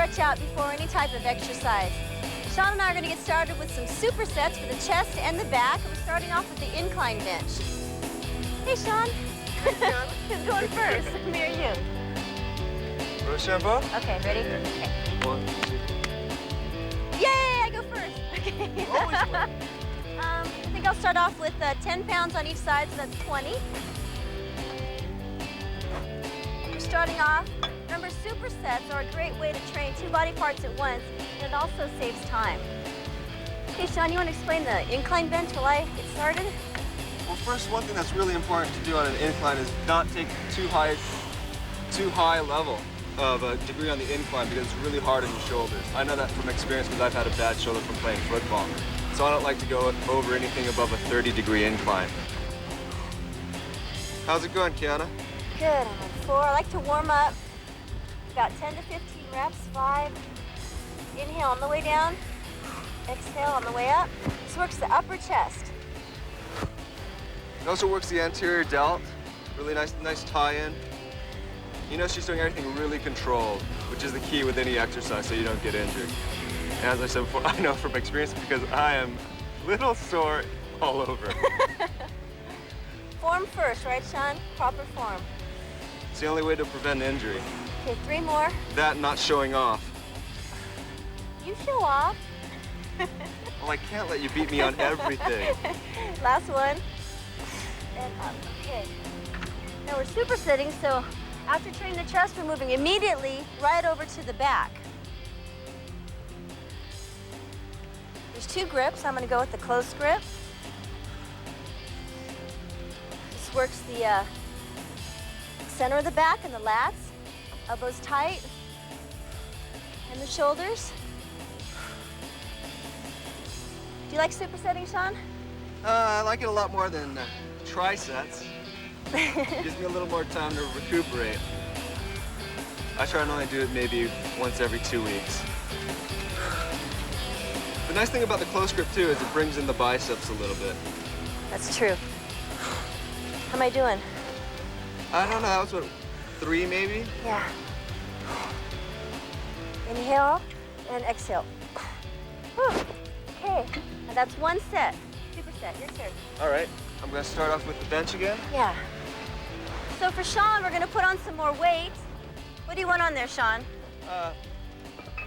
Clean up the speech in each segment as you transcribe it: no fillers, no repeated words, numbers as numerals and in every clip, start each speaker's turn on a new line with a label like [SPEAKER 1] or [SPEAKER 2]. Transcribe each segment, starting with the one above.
[SPEAKER 1] stretch out before any type of exercise. Sean and I are going to get started with some supersets for the chest and the back. We're starting off with the incline bench. Hey, Sean. Who's going first? Me or you?
[SPEAKER 2] Rochambeau?
[SPEAKER 1] Okay, ready? Okay.
[SPEAKER 2] 1, 2.
[SPEAKER 1] Yay, I go first. Okay.
[SPEAKER 2] Always win.
[SPEAKER 1] I think I'll start off with 10 pounds on each side, so that's 20. We're starting off. Remember, supersets are a great way to train 2 body parts at once, and it also saves time. Okay, Sean, you want to explain the incline bench while I get started?
[SPEAKER 2] Well, first, one thing that's really important to do on an incline is not take too high level of a degree on the incline because it's really hard on your shoulders. I know that from experience because I've had a bad shoulder from playing football. So I don't like to go over anything above a 30-degree incline. How's it going, Kiana?
[SPEAKER 1] Good, I'm on 4. I like to warm up. About 10 to 15 reps, 5. Inhale on the way down. Exhale on the way up. This works the upper chest.
[SPEAKER 2] It also works the anterior delt. Really nice tie-in. You know she's doing everything really controlled, which is the key with any exercise so you don't get injured. And as I said before, I know from experience because I am a little sore all over.
[SPEAKER 1] Form first, right, Sean? Proper form.
[SPEAKER 2] It's the only way to prevent injury.
[SPEAKER 1] Okay, 3 more.
[SPEAKER 2] That not showing off.
[SPEAKER 1] You show off.
[SPEAKER 2] Well, I can't let you beat me on everything.
[SPEAKER 1] Last one. And up. Okay. Now we're supersetting, so after training the chest, we're moving immediately right over to the back. There's 2 grips. I'm going to go with the close grip. This works the center of the back and the lats. Elbows tight. And the shoulders. Do you like supersetting, Sean?
[SPEAKER 2] I like it a lot more than trisets. Gives me a little more time to recuperate. I try and only do it maybe once every 2 weeks. The nice thing about the close grip, too, is it brings in the biceps a little bit.
[SPEAKER 1] That's true. How am I doing?
[SPEAKER 2] I don't know, that was what, 3 maybe?
[SPEAKER 1] Yeah. Inhale and exhale. Whew. Okay, and that's 1 set. Superset, your turn.
[SPEAKER 2] All right, I'm gonna start off with the bench again.
[SPEAKER 1] Yeah. So for Sean, we're gonna put on some more weight. What do you want on there, Sean?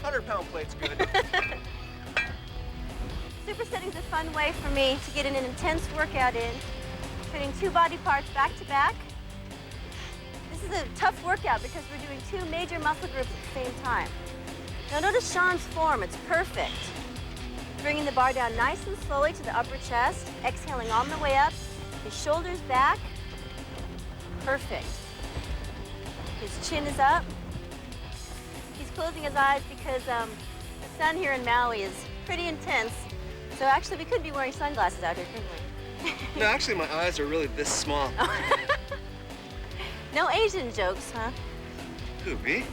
[SPEAKER 2] 100-pound plate's good.
[SPEAKER 1] Supersetting's a fun way for me to get an intense workout in, putting 2 body parts back to back. This is a tough workout because we're doing 2 major muscle groups at the same time. Now notice Sean's form, it's perfect. Bringing the bar down nice and slowly to the upper chest, exhaling on the way up, his shoulders back. Perfect. His chin is up. He's closing his eyes because the sun here in Maui is pretty intense. So actually, we could be wearing sunglasses out here, couldn't we?
[SPEAKER 2] No, actually, my eyes are really this small.
[SPEAKER 1] No Asian jokes, huh?
[SPEAKER 2] Who, me?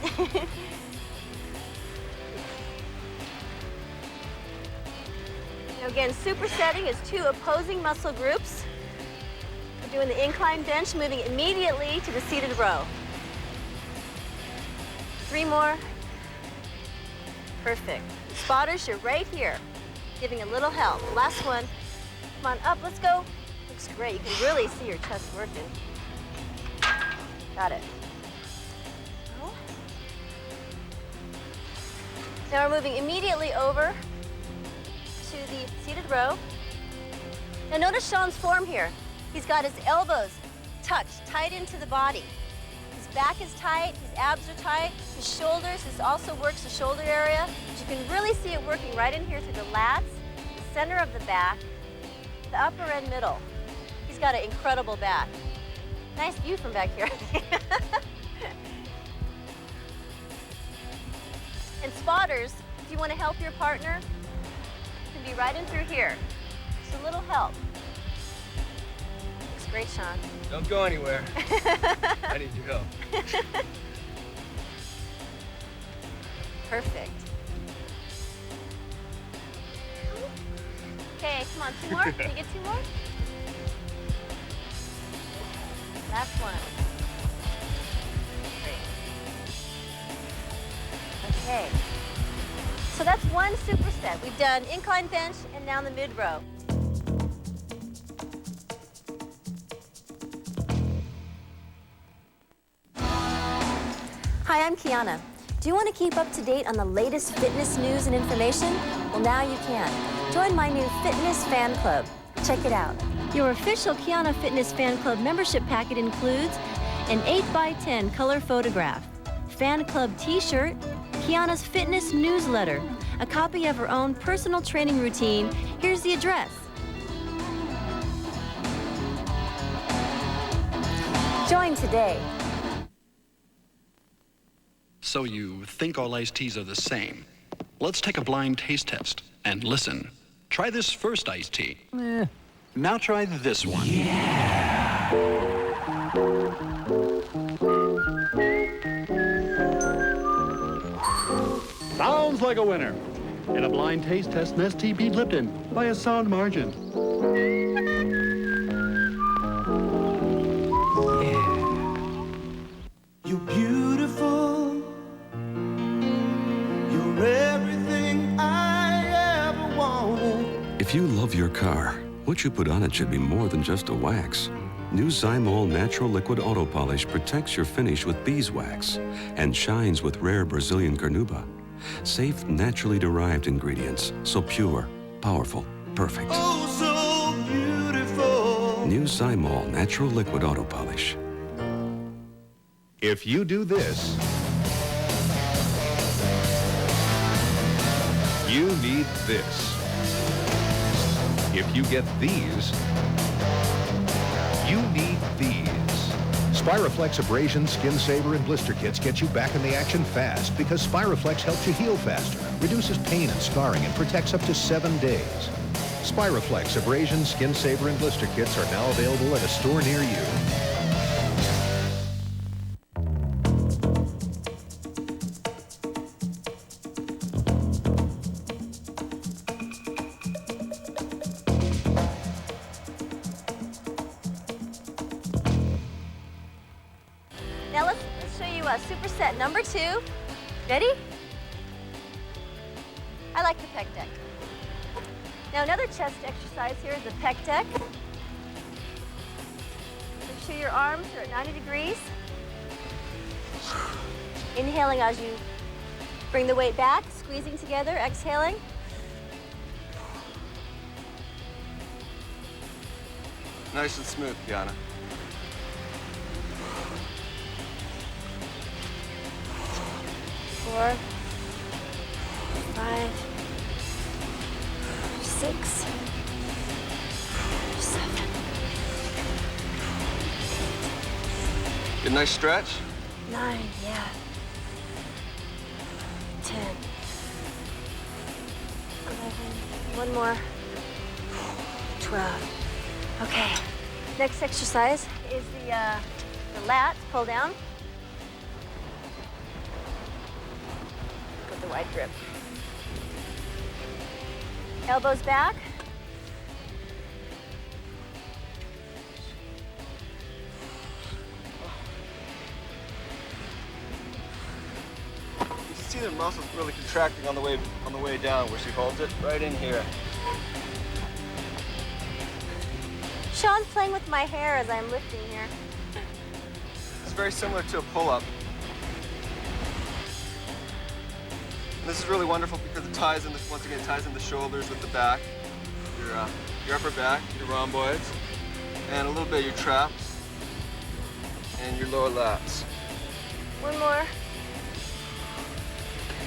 [SPEAKER 1] Now again, supersetting is 2 opposing muscle groups. We're doing the incline bench, moving immediately to the seated row. 3 more. Perfect. Spotters, you're right here, giving a little help. Last one. Come on, up, let's go. Looks great. You can really see your chest working. Got it. Now we're moving immediately over to the seated row. Now notice Sean's form here. He's got his elbows tucked tight into the body. His back is tight, his abs are tight, his shoulders, this also works the shoulder area. But you can really see it working right in here through the lats, the center of the back, the upper and middle. He's got an incredible back. Nice view from back here. And spotters, if you want to help your partner, you can be right in through here. Just a little help. Looks great, Sean.
[SPEAKER 2] Don't go anywhere. I need your help.
[SPEAKER 1] Perfect. Okay, come on, 2 more. Can you get 2 more? Last one. Great. Okay. So that's one superset. We've done incline bench and now the mid row. Hi, I'm Kiana. Do you want to keep up to date on the latest fitness news and information? Well, now you can. Join my new fitness fan club. Check it out. Your official Kiana Fitness Fan Club membership packet includes an 8x10 color photograph, fan club t-shirt, Kiana's fitness newsletter, a copy of her own personal training routine. Here's the address. Join today.
[SPEAKER 3] So you think all iced teas are the same? Let's take a blind taste test and listen. Try this first iced tea. Now try this one. Yeah. Sounds like a winner. In a blind taste test, Nestea beat Lipton by a sound margin.
[SPEAKER 4] You're beautiful. You're everything I ever wanted.
[SPEAKER 5] If you love your car, what you put on it should be more than just a wax. New Zymol Natural Liquid Auto Polish protects your finish with beeswax and shines with rare Brazilian carnauba. Safe, naturally derived ingredients, so pure, powerful, perfect.
[SPEAKER 4] Oh, so beautiful.
[SPEAKER 5] New Zymol Natural Liquid Auto Polish.
[SPEAKER 6] If you do this, you need this. If you get these, you need these. Spiraflex Abrasion, Skin Saver, and Blister Kits get you back in the action fast because Spiraflex helps you heal faster, reduces pain and scarring, and protects up to 7 days. Spiraflex Abrasion, Skin Saver, and Blister Kits are now available at a store near you.
[SPEAKER 1] Now let's show you superset number 2. Ready? I like the pec deck. Now another chest exercise here is the pec deck. Make sure your arms are at 90 degrees. Inhaling as you bring the weight back, squeezing together, exhaling.
[SPEAKER 2] Nice and smooth, Kiana.
[SPEAKER 1] Four, 5, 6, 7.
[SPEAKER 2] Good, nice stretch.
[SPEAKER 1] 9, yeah. 10. 11. One more. 12. Okay. Next exercise is the lat pull down. With the wide grip. Elbows back.
[SPEAKER 2] You see the muscles really contracting on the way down where she holds it right in here.
[SPEAKER 1] Sean's playing with my hair as I'm lifting here.
[SPEAKER 2] It's very similar to a pull-up. And this is really wonderful because it ties in the, once again, ties in the shoulders with the back, your upper back, your rhomboids, and a little bit of your traps and your lower lats.
[SPEAKER 1] One more.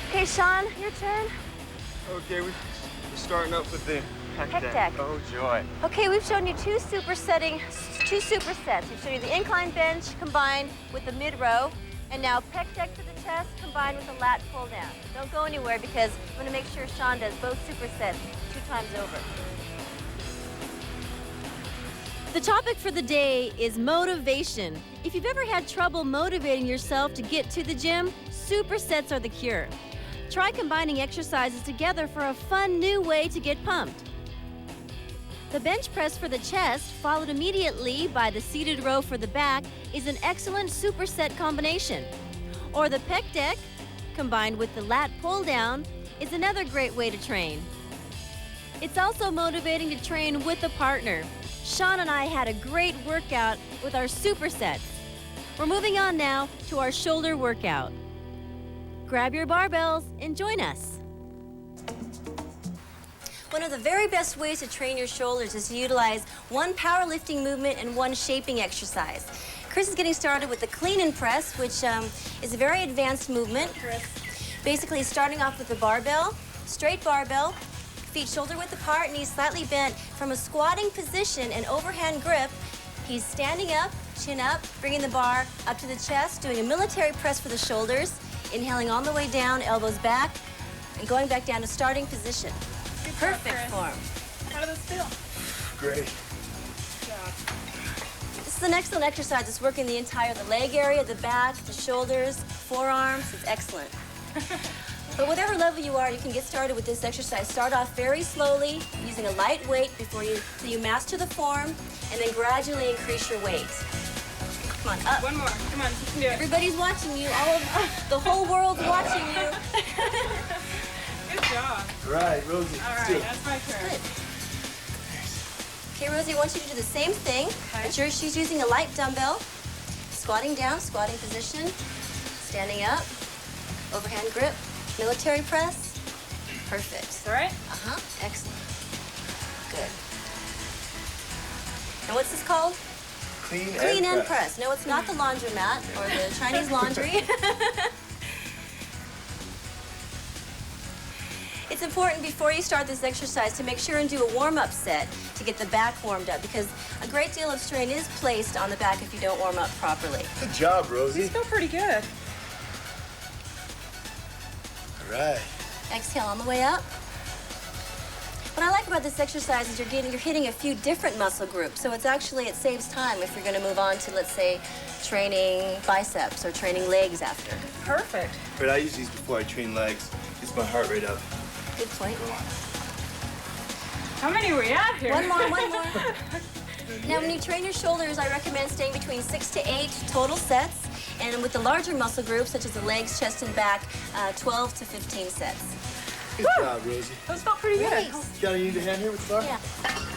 [SPEAKER 1] Okay, Sean, your turn.
[SPEAKER 2] Okay, we're starting up with the
[SPEAKER 1] Pec deck.
[SPEAKER 2] Oh, joy.
[SPEAKER 1] Okay, we've shown you two supersets. We've shown you the incline bench combined with the mid row, and now pec deck to the chest combined with the lat pull down. Don't go anywhere because I'm going to make sure Sean does both supersets 2 times over. The topic for the day is motivation. If you've ever had trouble motivating yourself to get to the gym, supersets are the cure. Try combining exercises together for a fun new way to get pumped. The bench press for the chest, followed immediately by the seated row for the back, is an excellent superset combination. Or the pec deck, combined with the lat pull down, is another great way to train. It's also motivating to train with a partner. Sean and I had a great workout with our supersets. We're moving on now to our shoulder workout. Grab your barbells and join us. One of the very best ways to train your shoulders is to utilize one powerlifting movement and one shaping exercise. Chris is getting started with the clean and press, which is a very advanced movement. Basically starting off with the barbell, straight barbell, feet shoulder width apart, knees slightly bent. From a squatting position and overhand grip, he's standing up, chin up, bringing the bar up to the chest, doing a military press for the shoulders, inhaling all the way down, elbows back, and going back down to starting position. Perfect form.
[SPEAKER 7] How does this feel?
[SPEAKER 2] Great.
[SPEAKER 7] Good job.
[SPEAKER 1] This is an excellent exercise. It's working the leg area, the back, the shoulders, forearms. It's excellent. But whatever level you are, you can get started with this exercise. Start off very slowly, using a light weight till you master the form, and then gradually increase your weight. Come on, up.
[SPEAKER 7] One more. Come on, you can do it.
[SPEAKER 1] Everybody's watching you. The whole world's watching you.
[SPEAKER 7] Good job.
[SPEAKER 2] All right, Rosie.
[SPEAKER 7] All right, that's my turn.
[SPEAKER 1] Good. Okay, Rosie, I want you to do the same thing.
[SPEAKER 7] Okay.
[SPEAKER 1] But she's using a light dumbbell. Squatting down, squatting position. Standing up. Overhand grip. Military press. Perfect.
[SPEAKER 7] All right?
[SPEAKER 1] Uh-huh. Excellent. Good. And what's this called?
[SPEAKER 2] Clean
[SPEAKER 1] And press. No, it's not the laundromat or the Chinese laundry. It's important before you start this exercise to make sure and do a warm-up set to get the back warmed up, because a great deal of strain is placed on the back if you don't warm up properly.
[SPEAKER 2] Good job, Rosie.
[SPEAKER 7] You feel pretty good.
[SPEAKER 2] All right.
[SPEAKER 1] Exhale on the way up. What I like about this exercise is you're hitting a few different muscle groups, so it saves time if you're going to move on to, let's say, training biceps or training legs after.
[SPEAKER 7] Perfect.
[SPEAKER 2] But I use these before I train legs. Gets my heart rate up.
[SPEAKER 1] Good point.
[SPEAKER 7] How many are we at here?
[SPEAKER 1] One more. Now, when you train your shoulders, I recommend staying between 6 to 8 total sets, and with the larger muscle groups, such as the legs, chest, and back, 12 to 15 sets.
[SPEAKER 2] Good job, Rosie.
[SPEAKER 7] Those felt pretty good.
[SPEAKER 1] Nice.
[SPEAKER 2] Kiana, you need a hand here with the bar?
[SPEAKER 1] Yeah.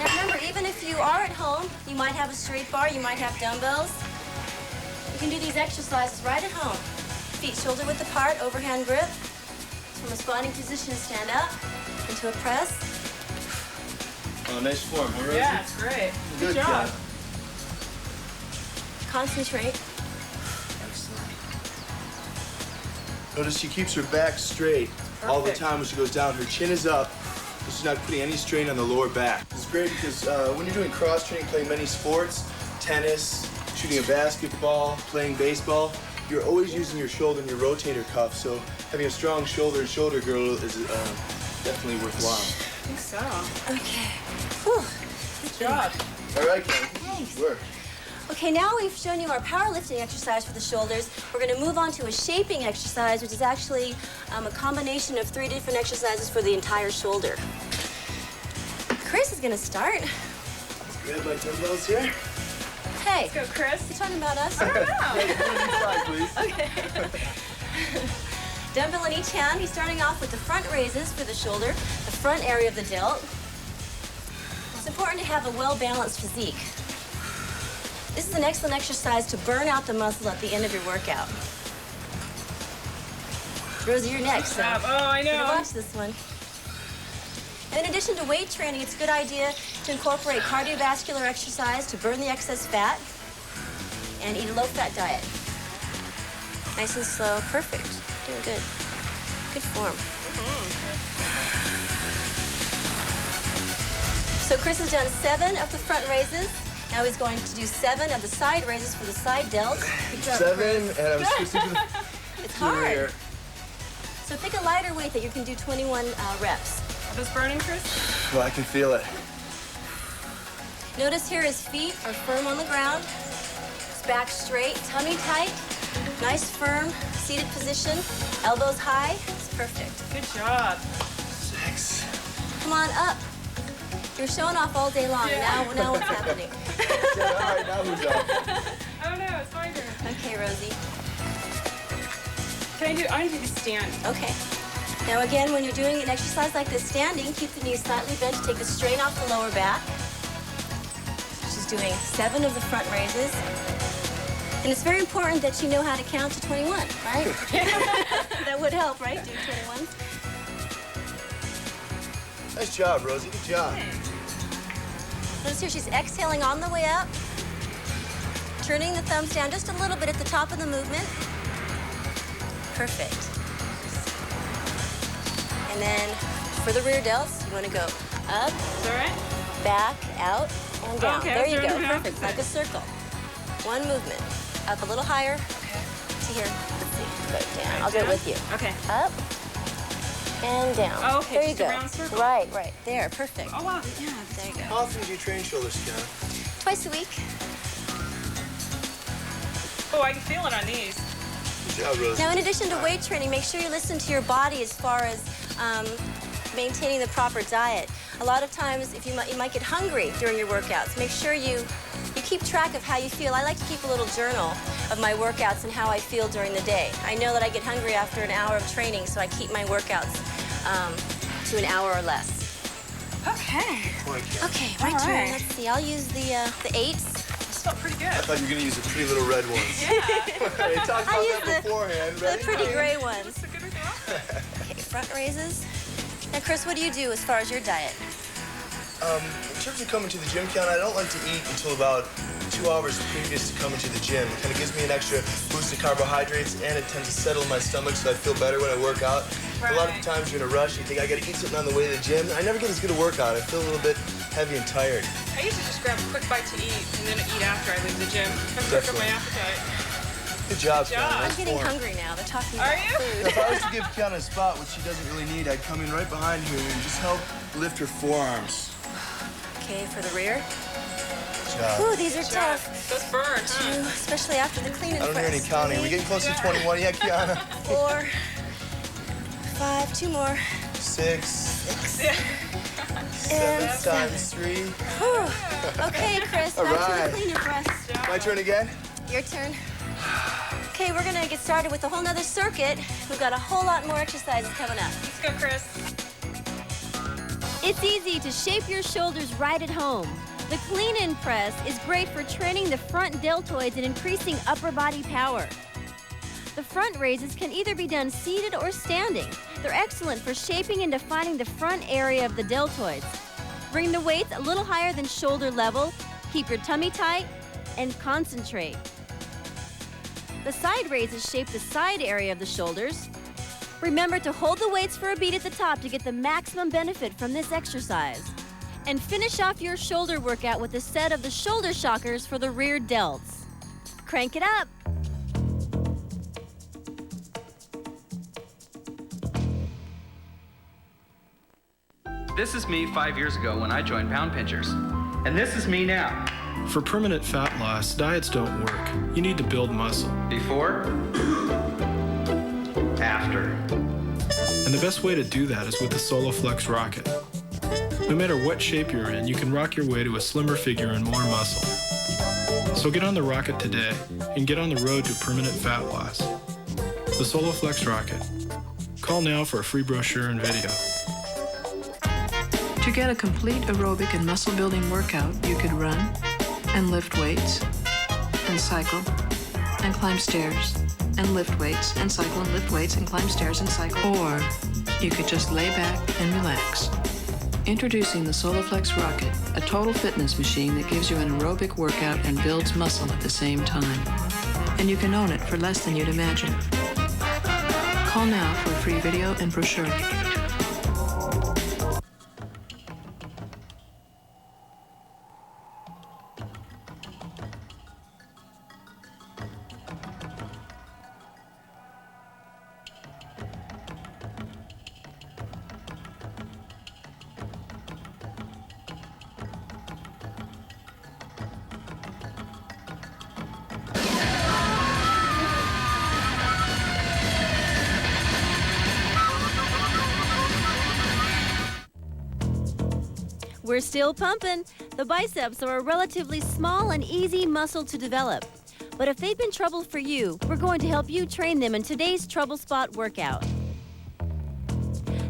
[SPEAKER 1] Now remember, even if you are at home, you might have a straight bar, you might have dumbbells. You can do these exercises right at home. Feet shoulder width apart, overhand grip. From a squatting position, stand up into a press.
[SPEAKER 2] Oh, nice form, huh, Rosie?
[SPEAKER 7] Yeah, it's great.
[SPEAKER 2] Good
[SPEAKER 7] job.
[SPEAKER 1] Concentrate.
[SPEAKER 2] Excellent. Notice she keeps her back straight all the
[SPEAKER 7] Perfect.
[SPEAKER 2] time when she goes down. Her chin is up, so she's not putting any strain on the lower back. It's great because when you're doing cross training, playing many sports, tennis, shooting a basketball, playing baseball, you're always using your shoulder and your rotator cuff, so having a strong shoulder and shoulder girdle is definitely worthwhile.
[SPEAKER 7] I think so.
[SPEAKER 1] Okay. Whew.
[SPEAKER 7] Good job.
[SPEAKER 2] All right, Ken. Good work.
[SPEAKER 1] Okay, now we've shown you our powerlifting exercise for the shoulders. We're going to move on to a shaping exercise, which is actually a combination of 3 different exercises for the entire shoulder. Chris is going to start.
[SPEAKER 2] Grab my dumbbells here.
[SPEAKER 1] Hey,
[SPEAKER 7] Let's go, Chris.
[SPEAKER 1] you talking about us?
[SPEAKER 7] I don't know.
[SPEAKER 2] Side, please.
[SPEAKER 1] Okay. Dumbbell in each hand. He's starting off with the front raises for the shoulder, the front area of the delt. It's important to have a well-balanced physique. This is an excellent exercise to burn out the muscle at the end of your workout. Rosie, you're next. So
[SPEAKER 7] Oh, I
[SPEAKER 1] you gotta
[SPEAKER 7] know.
[SPEAKER 1] watch this one. And in addition to weight training, it's a good idea to incorporate cardiovascular exercise to burn the excess fat and eat a low-fat diet. Nice and slow. Perfect. Doing good. Good form. So Chris has done 7 of the front raises. Now he's going to do 7 of the side raises for the side delt.
[SPEAKER 2] 7, and I'm supposed to do
[SPEAKER 1] It's
[SPEAKER 2] the
[SPEAKER 1] hard.
[SPEAKER 2] rear.
[SPEAKER 1] So pick a lighter weight that you can do 21 reps.
[SPEAKER 7] Are those burning, Chris?
[SPEAKER 2] Well, I can feel it.
[SPEAKER 1] Notice here his feet are firm on the ground. His back straight, tummy tight. Nice, firm, seated position. Elbows high. It's perfect.
[SPEAKER 7] Good job.
[SPEAKER 2] 6.
[SPEAKER 1] Come on up. You're showing off all day long.
[SPEAKER 7] Yeah.
[SPEAKER 1] Now what's happening?
[SPEAKER 2] All right, now who's up?
[SPEAKER 7] Oh no, it's my turn.
[SPEAKER 1] Okay, Rosie.
[SPEAKER 7] I need to stand.
[SPEAKER 1] Okay. Now again, when you're doing an exercise like this standing, keep the knees slightly bent to take the strain off the lower back. She's doing 7 of the front raises. And it's very important that you know how to count to 21, right? That would help, right? Do 21.
[SPEAKER 8] Nice job, Rosie. Good job.
[SPEAKER 1] Notice here she's exhaling on the way up, turning the thumbs down just a little bit at the top of the movement. Perfect. And then for the rear delts, you want to go up,
[SPEAKER 7] Is that right?
[SPEAKER 1] back, out, and down.
[SPEAKER 7] Okay,
[SPEAKER 1] There you
[SPEAKER 7] I'm
[SPEAKER 1] go.
[SPEAKER 7] doing the
[SPEAKER 1] Perfect. Like a circle. One movement. Up a little higher. To here. Let's see. Go down. I'll do it with you.
[SPEAKER 7] Okay.
[SPEAKER 1] Up and down.
[SPEAKER 7] Oh, okay,
[SPEAKER 1] There you
[SPEAKER 7] just a
[SPEAKER 1] go.
[SPEAKER 7] round circle.
[SPEAKER 1] Right. There. Perfect.
[SPEAKER 7] Oh, wow. Yeah.
[SPEAKER 1] There you go.
[SPEAKER 8] How often do you train shoulders, Kiana?
[SPEAKER 1] Twice a week.
[SPEAKER 7] Oh, I can feel it on these.
[SPEAKER 8] Good job, Rosie.
[SPEAKER 1] Now, in addition to weight training, make sure you listen to your body as far as maintaining the proper diet. A lot of times, if you might get hungry during your workouts. Make sure you keep track of how you feel. I like to keep a little journal of my workouts and how I feel during the day. I know that I get hungry after an hour of training, so I keep my workouts to an hour or less.
[SPEAKER 7] Okay.
[SPEAKER 1] Okay, my turn.
[SPEAKER 7] right.
[SPEAKER 1] Let's see. I'll use the 8s.
[SPEAKER 7] This felt pretty good.
[SPEAKER 8] I thought you were going to use the pretty little red ones.
[SPEAKER 7] Yeah.
[SPEAKER 8] We talked
[SPEAKER 1] I'll
[SPEAKER 8] about
[SPEAKER 1] use
[SPEAKER 8] that beforehand.
[SPEAKER 1] The
[SPEAKER 8] Ready?
[SPEAKER 1] pretty gray ones.
[SPEAKER 7] It's a good result.
[SPEAKER 1] Okay, front raises. Now, Chris, what do you do as far as your diet?
[SPEAKER 8] In terms of coming to the gym, Kiana, I don't like to eat until about 2 hours previous to coming to the gym. It kind of gives me an extra boost of carbohydrates, and it tends to settle my stomach so I feel better when I work out. A lot of
[SPEAKER 7] Right.
[SPEAKER 8] times you're in a rush, you think I got to eat something on the way to the gym. I never get as good a workout. I feel a little bit heavy and tired.
[SPEAKER 7] I used to just grab a quick bite to eat and then eat after I leave the gym. I've worked on my appetite.
[SPEAKER 8] Good job,
[SPEAKER 7] Good job.
[SPEAKER 8] Kiana.
[SPEAKER 1] I'm
[SPEAKER 8] Nice
[SPEAKER 1] getting
[SPEAKER 8] form.
[SPEAKER 1] hungry now. They're talking
[SPEAKER 7] Are
[SPEAKER 1] about
[SPEAKER 7] you?
[SPEAKER 1] food.
[SPEAKER 8] If I was to give Kiana a spot, which she doesn't really need, I'd come in right behind her and just help lift her forearms.
[SPEAKER 1] Okay, for the rear.
[SPEAKER 8] Good job.
[SPEAKER 1] Ooh, these are tough.
[SPEAKER 7] Those burn, huh?
[SPEAKER 1] 2, especially after the clean and
[SPEAKER 8] I don't hear any
[SPEAKER 1] press.
[SPEAKER 8] counting. We're
[SPEAKER 1] 3,
[SPEAKER 8] getting close to 21 yet, Kiana?
[SPEAKER 1] 4, 5, 2 more.
[SPEAKER 8] 6, 7
[SPEAKER 1] And
[SPEAKER 8] times 3.
[SPEAKER 1] Whew. Okay, Chris,
[SPEAKER 8] All
[SPEAKER 1] back to
[SPEAKER 8] right.
[SPEAKER 1] the clean and press.
[SPEAKER 8] My turn again?
[SPEAKER 1] Your turn. Okay, we're gonna get started with a whole nother circuit. We've got a whole lot more exercises coming up.
[SPEAKER 7] Let's go, Chris.
[SPEAKER 9] It's easy to shape your shoulders right at home. The clean and press is great for training the front deltoids and increasing upper body power. The front raises can either be done seated or standing. They're excellent for shaping and defining the front area of the deltoids. Bring the weights a little higher than shoulder level, keep your tummy tight, and concentrate. The side raises shape the side area of the shoulders. Remember to hold the weights for a beat at the top to get the maximum benefit from this exercise. And finish off your shoulder workout with a set of the shoulder shockers for the rear delts. Crank it up.
[SPEAKER 10] This is me 5 years ago when I joined Pound Pinchers. And this is me now.
[SPEAKER 11] For permanent fat loss, diets don't work. You need to build muscle.
[SPEAKER 10] Before, after.
[SPEAKER 11] And the best way to do that is with the SoloFlex Rocket. No matter what shape you're in, you can rock your way to a slimmer figure and more muscle. So get on the rocket today and get on the road to permanent fat loss. The SoloFlex Rocket. Call now for a free brochure and video.
[SPEAKER 12] To get a complete aerobic and muscle building workout, you could run and lift weights and cycle and climb stairs and lift weights and cycle and lift weights and climb stairs and cycle. Or you could just lay back and relax. Introducing the SoloFlex Rocket, a total fitness machine that gives you an aerobic workout and builds muscle at the same time. And you can own it for less than you'd imagine. Call now for a free video and brochure.
[SPEAKER 9] We're still pumping. The biceps are a relatively small and easy muscle to develop. But if they've been trouble for you, we're going to help you train them in today's Trouble Spot workout.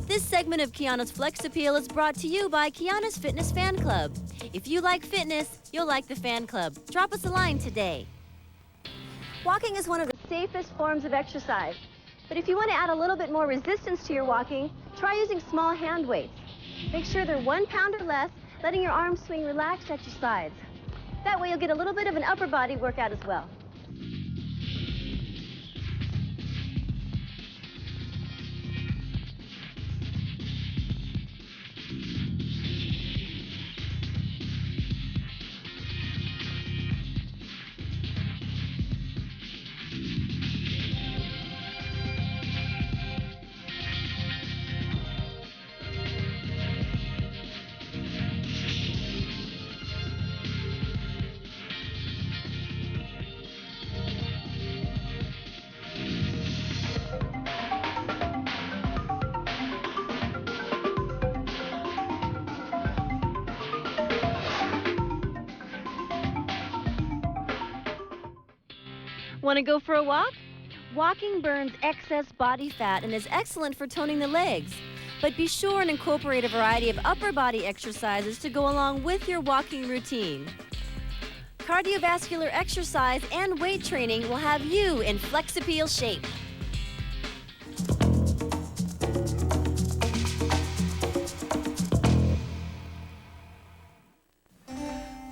[SPEAKER 9] This segment of Kiana's Flex Appeal is brought to you by Kiana's Fitness Fan Club. If you like fitness, you'll like the fan club. Drop us a line today.
[SPEAKER 1] Walking is one of the safest forms of exercise. But if you want to add a little bit more resistance to your walking, try using small hand weights. Make sure they're 1 pound or less, letting your arms swing relaxed at your sides. That way you'll get a little bit of an upper body workout as well.
[SPEAKER 9] Want to go for a walk? Walking burns excess body fat and is excellent for toning the legs. But be sure and incorporate a variety of upper body exercises to go along with your walking routine. Cardiovascular exercise and weight training will have you in Flex Appeal shape.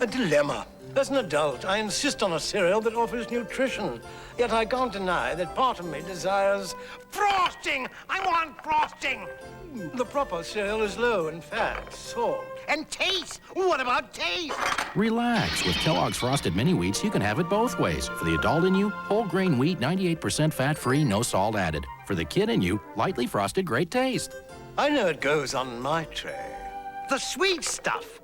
[SPEAKER 13] A dilemma. As an adult, I insist on a cereal that offers nutrition. Yet I can't deny that part of me desires frosting! I want frosting! The proper cereal is low in fat, salt, and taste. What about taste?
[SPEAKER 14] Relax. With Kellogg's Frosted Mini Wheats, you can have it both ways. For the adult in you, whole grain wheat, 98% fat-free, no salt added. For the kid in you, lightly frosted, great taste.
[SPEAKER 13] I know it goes on my tray. The sweet stuff.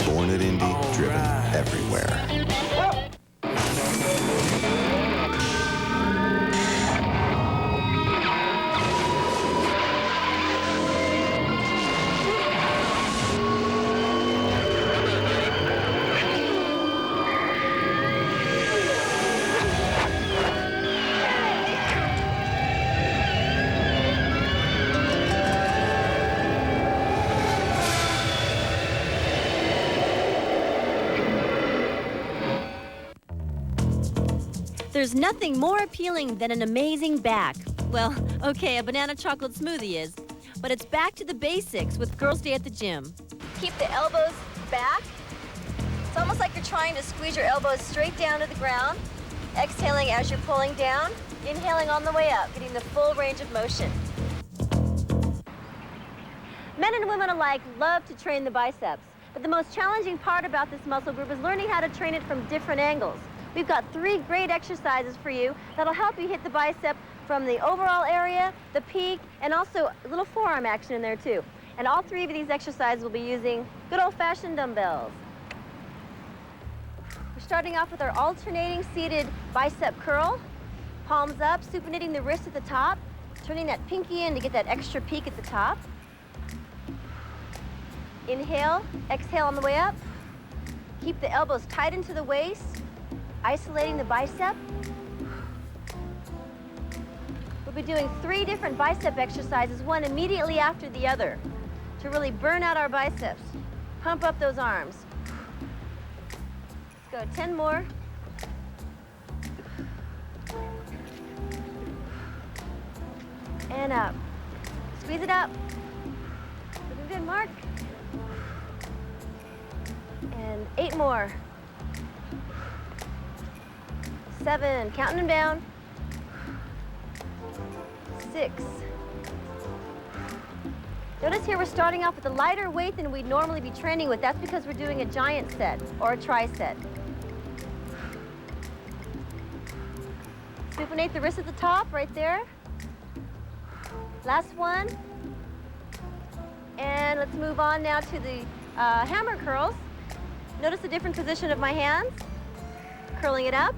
[SPEAKER 15] Born at Indy, driven everywhere.
[SPEAKER 9] There's nothing more appealing than an amazing back. Well, okay, a banana chocolate smoothie is. But it's back to the basics with Girls' Day at the gym.
[SPEAKER 1] Keep the elbows back. It's almost like you're trying to squeeze your elbows straight down to the ground. Exhaling as you're pulling down. Inhaling on the way up, getting the full range of motion. Men and women alike love to train the biceps. But the most challenging part about this muscle group is learning how to train it from different angles. We've got 3 great exercises for you that'll help you hit the bicep from the overall area, the peak, and also a little forearm action in there too. And all 3 of these exercises will be using good old-fashioned dumbbells. We're starting off with our alternating seated bicep curl. Palms up, supinating the wrist at the top, turning that pinky in to get that extra peak at the top. Inhale, exhale on the way up. Keep the elbows tight into the waist. Isolating the bicep. We'll be doing 3 different bicep exercises, one immediately after the other, to really burn out our biceps. Pump up those arms. Let's go, 10 more. And up. Squeeze it up. Looking good, Mark. And 8 more. 7, counting them down. 6. Notice here we're starting off with a lighter weight than we'd normally be training with. That's because we're doing a giant set or a tri-set. Supinate the wrist at the top, right there. Last one. And let's move on now to the Hammer curls. Notice the different position of my hands. Curling it up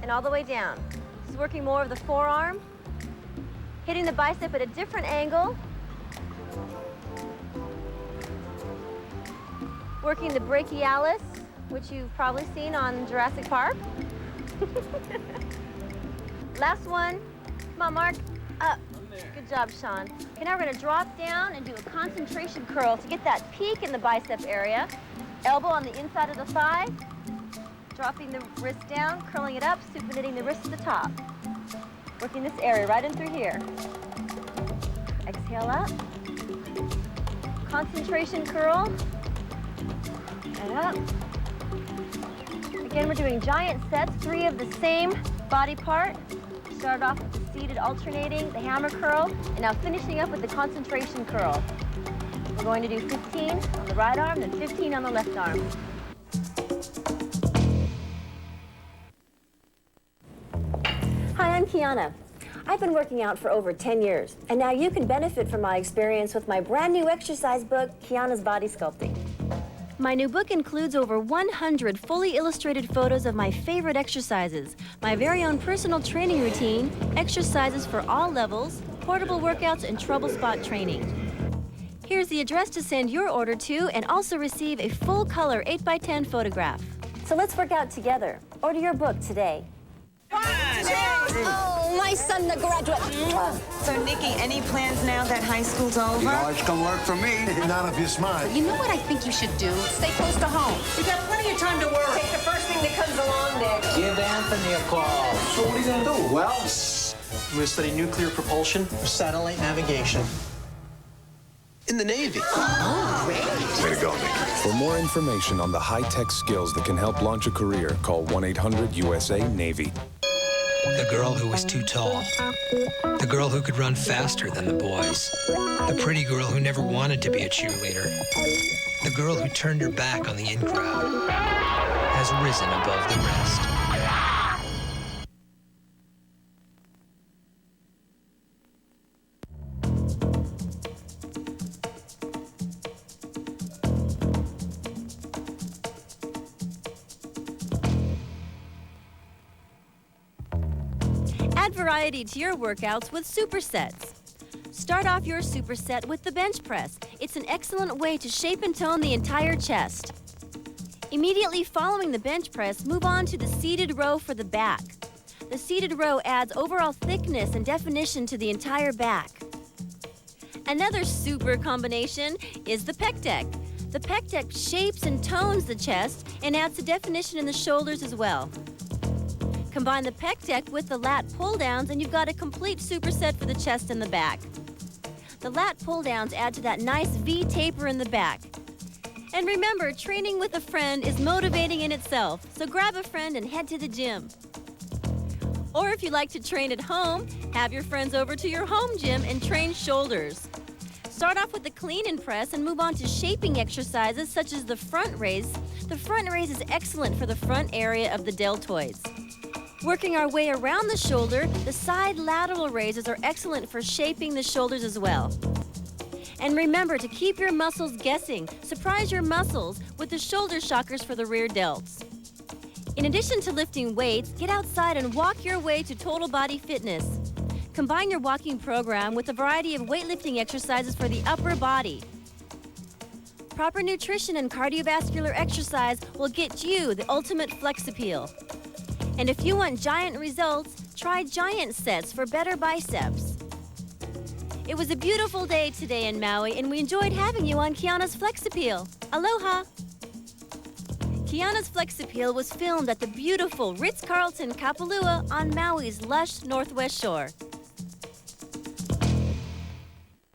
[SPEAKER 1] and all the way down. This is working more of the forearm. Hitting the bicep at a different angle. Working the brachialis, which you've probably seen on Jurassic Park. Last one. Come on, Mark. Up. Good job, Sean. Okay, now we're going to drop down and do a concentration curl to get that peak in the bicep area. Elbow on the inside of the thigh. Dropping the wrist down, curling it up, supinating the wrist to the top. Working this area right in through here. Exhale up. Concentration curl. And up. Again, we're doing giant sets, 3 of the same body part. Start off with the seated alternating, the hammer curl, and now finishing up with the concentration curl. We're going to do 15 on the right arm, then 15 on the left arm. Hi, I'm Kiana. I've been working out for over 10 years, and now you can benefit from my experience with my brand new exercise book, Kiana's Body Sculpting. My new book includes over 100 fully illustrated photos of my favorite exercises, my very own personal training routine, exercises for all levels, portable workouts, and trouble spot training. Here's the address to send your order to and also receive a full-color 8x10 photograph. So let's work out together. Order your book today.
[SPEAKER 16] Oh, my son, the graduate.
[SPEAKER 17] So, Nikki, any plans now that high school's over?
[SPEAKER 18] You know, it's gonna work for me.
[SPEAKER 13] None of you smart.
[SPEAKER 16] You know what I think you should do? Stay close to home.
[SPEAKER 17] You got plenty of time to work.
[SPEAKER 16] Take the first thing that comes along, Nick.
[SPEAKER 18] Give Anthony a call. So what are you gonna do? Well,
[SPEAKER 19] I'm gonna study nuclear propulsion or satellite navigation. In the Navy.
[SPEAKER 16] Oh, great.
[SPEAKER 20] Way to go, Nick. For more information on the high-tech skills that can help launch a career, call 1-800-USA-NAVY.
[SPEAKER 21] The girl who was too tall. The girl who could run faster than the boys. The pretty girl who never wanted to be a cheerleader. The girl who turned her back on the in crowd has risen above the rest.
[SPEAKER 9] Add variety to your workouts with supersets. Start off your superset with the bench press. It's an excellent way to shape and tone the entire chest. Immediately following the bench press, move on to the seated row for the back. The seated row adds overall thickness and definition to the entire back. Another super combination is the pec deck. The pec deck shapes and tones the chest and adds to definition in the shoulders as well. Combine the pec deck with the lat pull-downs and you've got a complete superset for the chest and the back. The lat pull-downs add to that nice V taper in the back. And remember, training with a friend is motivating in itself, so grab a friend and head to the gym. Or if you like to train at home, have your friends over to your home gym and train shoulders. Start off with the clean and press and move on to shaping exercises such as the front raise. The front raise is excellent for the front area of the deltoids. Working our way around the shoulder, the side lateral raises are excellent for shaping the shoulders as well. And remember to keep your muscles guessing. Surprise your muscles with the shoulder shockers for the rear delts. In addition to lifting weights, get outside and walk your way to total body fitness. Combine your walking program with a variety of weightlifting exercises for the upper body. Proper nutrition and cardiovascular exercise will get you the ultimate flex appeal. And if you want giant results, try giant sets for better biceps. It was a beautiful day today in Maui, and we enjoyed having you on Kiana's Flex Appeal. Aloha! Kiana's Flex Appeal was filmed at the beautiful Ritz-Carlton Kapalua on Maui's lush northwest shore.